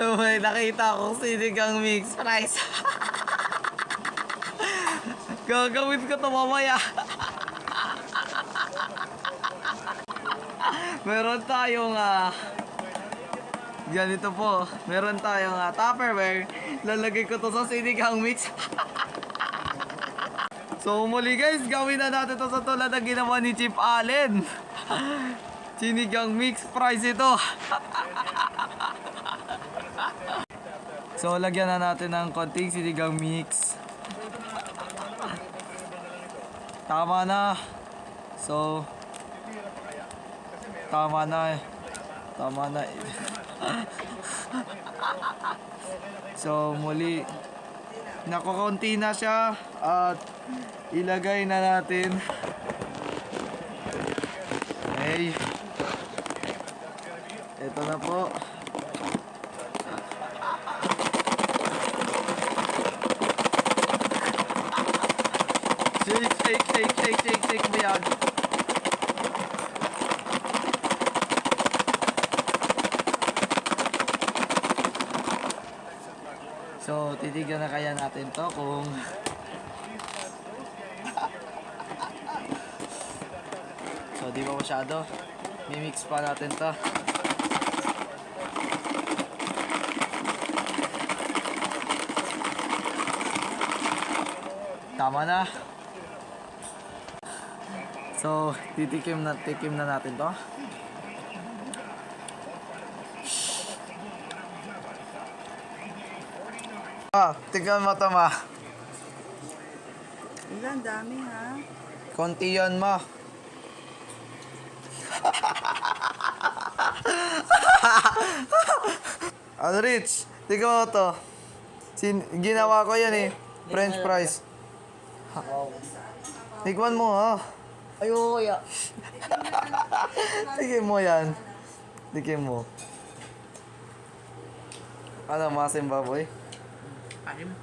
May nakita akong sinigang mix price. Gagawin ko to mamaya. Meron tayong ganito po. Meron tayong Tupperware. Lalagay ko to sa sinigang mix. So muli guys, gawin na natin to sa tulad ng ginawa ni Chief Allen. Sinigang mix price ito. So lagyan na natin ng konting sinigang mix. Tama na. So tama na. Tama na. So muli, nakukunti na siya at ilagay na natin. Okay. Ito na po. Shake mo yan. So, titignan na kaya natin to kung so, di ba masyado? Mimix pa natin to. Tama na. So, tikim na natin to. Tignan mo to, ma. Ang dami, ha? Konti yan, ma. Rich, tignan mo to. Ginawa ko yan eh. French fries. Tikman mo, ha. Ayoko, ya. Tikim mo yan. Tikim mo. Ano, masim baboy? Anim.